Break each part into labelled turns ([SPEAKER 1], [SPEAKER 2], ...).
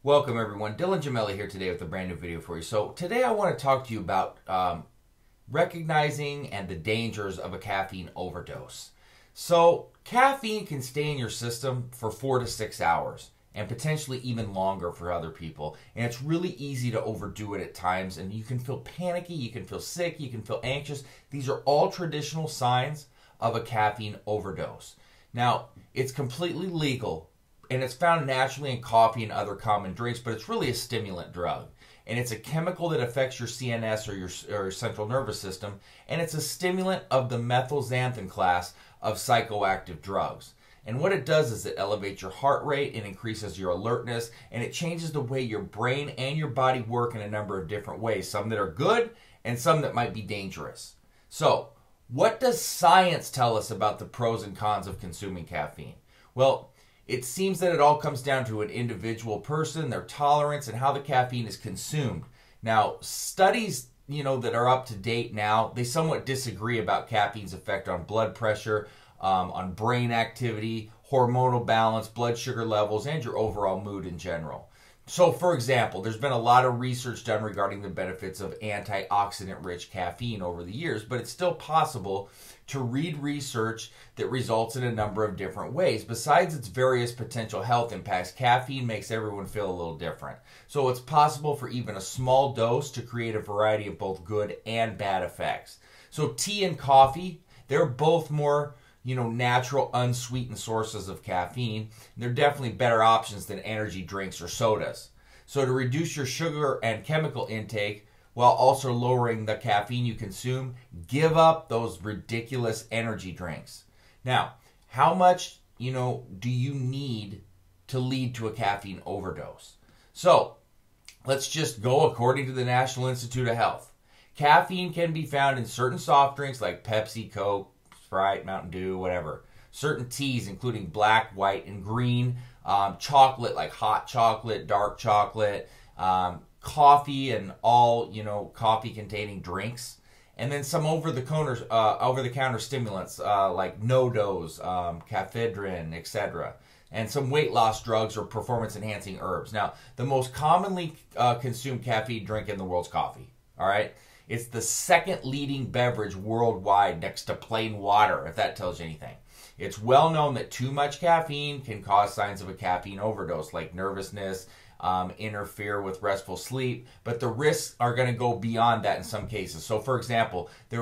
[SPEAKER 1] Welcome everyone, Dylan Gemelli here today with a brand new video for you. So today I want to talk to you about recognizing and the dangers of a caffeine overdose. So caffeine can stay in your system for 4 to 6 hours and potentially even longer for other people. And it's really easy to overdo it at times, and you can feel panicky, you can feel sick, you can feel anxious. These are all traditional signs of a caffeine overdose. Now, it's completely legal and it's found naturally in coffee and other common drinks, but it's really a stimulant drug. And it's a chemical that affects your CNS or your central nervous system, and it's a stimulant of the methylxanthin class of psychoactive drugs. And what it does is it elevates your heart rate, it increases your alertness, and it changes the way your brain and your body work in a number of different ways, some that are good and some that might be dangerous. So, what does science tell us about the pros and cons of consuming caffeine? Well, it seems that it all comes down to an individual person, their tolerance, and how the caffeine is consumed. Now, studies, that are up to date now, they somewhat disagree about caffeine's effect on blood pressure, on brain activity, hormonal balance, blood sugar levels, and your overall mood in general. So, for example, there's been a lot of research done regarding the benefits of antioxidant-rich caffeine over the years, but it's still possible to read research that results in a number of different ways. Besides its various potential health impacts, caffeine makes everyone feel a little different. So it's possible for even a small dose to create a variety of both good and bad effects. So tea and coffee, they're both more natural, unsweetened sources of caffeine. They're definitely better options than energy drinks or sodas. So to reduce your sugar and chemical intake while also lowering the caffeine you consume, give up those ridiculous energy drinks. Now, how much, do you need to lead to a caffeine overdose? So, let's just go according to the National Institute of Health. Caffeine can be found in certain soft drinks like Pepsi, Coke, Sprite, Mountain Dew, whatever. Certain teas, including black, white, and green. Chocolate, like hot chocolate, dark chocolate. Coffee and all, coffee-containing drinks. And then some over-the-counter stimulants like no-dose, caffeine, etc. And some weight loss drugs or performance-enhancing herbs. Now, the most commonly consumed caffeine drink in the world is coffee. All right? It's the second leading beverage worldwide next to plain water, if that tells you anything. It's well known that too much caffeine can cause signs of a caffeine overdose, like nervousness, interfere with restful sleep, but the risks are going to go beyond that in some cases. So, for example, 3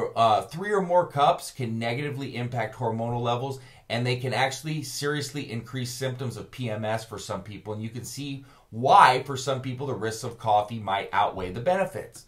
[SPEAKER 1] or more cups can negatively impact hormonal levels, and they can actually seriously increase symptoms of PMS for some people, and you can see why, for some people, the risks of coffee might outweigh the benefits.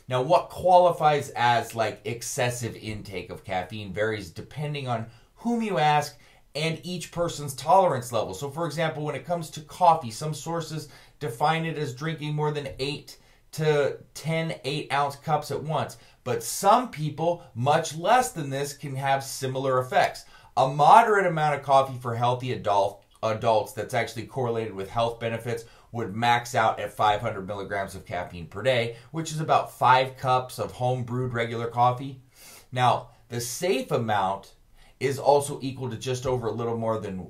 [SPEAKER 1] Now, what qualifies as excessive intake of caffeine varies depending on whom you ask and each person's tolerance level. So, for example, when it comes to coffee, some sources define it as drinking more than 8 to 10 8-ounce cups at once. But some people, much less than this, can have similar effects. A moderate amount of coffee for healthy adults that's actually correlated with health benefits would max out at 500 milligrams of caffeine per day, which is about 5 cups of home brewed regular coffee. Now, the safe amount is also equal to just over a little more than,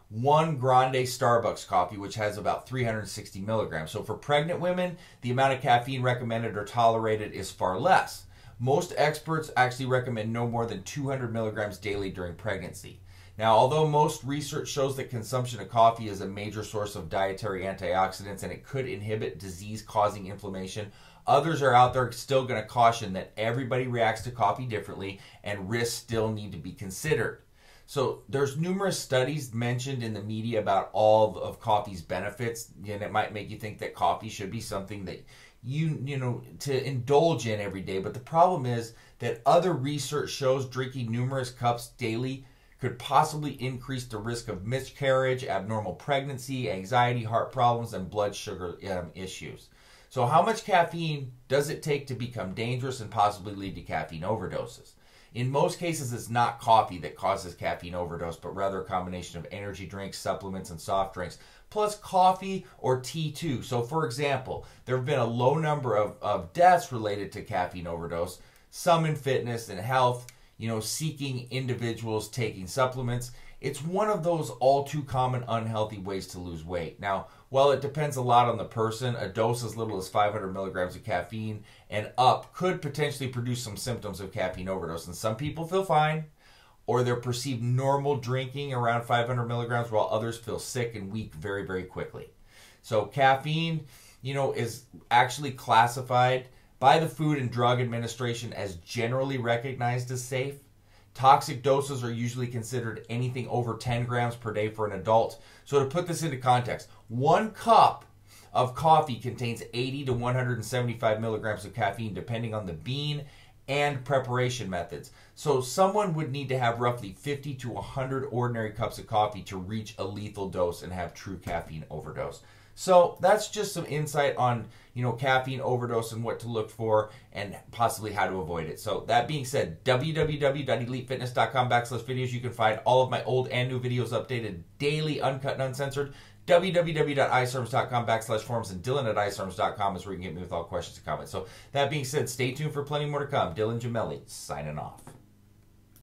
[SPEAKER 1] 1 grande Starbucks coffee, which has about 360 milligrams. So for pregnant women, the amount of caffeine recommended or tolerated is far less. Most experts actually recommend no more than 200 milligrams daily during pregnancy. Now, although most research shows that consumption of coffee is a major source of dietary antioxidants and it could inhibit disease-causing inflammation, others are out there still going to caution that everybody reacts to coffee differently and risks still need to be considered. So there's numerous studies mentioned in the media about all of coffee's benefits, and it might make you think that coffee should be something that to indulge in every day. But the problem is that other research shows drinking numerous cups daily could possibly increase the risk of miscarriage, abnormal pregnancy, anxiety, heart problems, and blood sugar issues. So how much caffeine does it take to become dangerous and possibly lead to caffeine overdoses? In most cases, it's not coffee that causes caffeine overdose, but rather a combination of energy drinks, supplements, and soft drinks, plus coffee or tea too. So for example, there have been a low number of deaths related to caffeine overdose, some in fitness and health, seeking individuals taking supplements. It's one of those all too common unhealthy ways to lose weight. Now, Well, it depends a lot on the person. A dose as little as 500 milligrams of caffeine and up could potentially produce some symptoms of caffeine overdose. And some people feel fine, or they're perceived normal drinking around 500 milligrams, while others feel sick and weak very, very quickly. So caffeine, is actually classified by the Food and Drug Administration as generally recognized as safe. Toxic doses are usually considered anything over 10 grams per day for an adult. So to put this into context, 1 cup of coffee contains 80 to 175 milligrams of caffeine, depending on the bean and preparation methods. So someone would need to have roughly 50 to 100 ordinary cups of coffee to reach a lethal dose and have true caffeine overdose. So that's just some insight on, caffeine overdose and what to look for and possibly how to avoid it. So that being said, www.elitefitness.com/videos. You can find all of my old and new videos updated daily, uncut and uncensored. www.iserms.com/forums, and Dylan@iserms.com is where you can get me with all questions and comments. So that being said, stay tuned for plenty more to come. Dylan Gemelli signing off.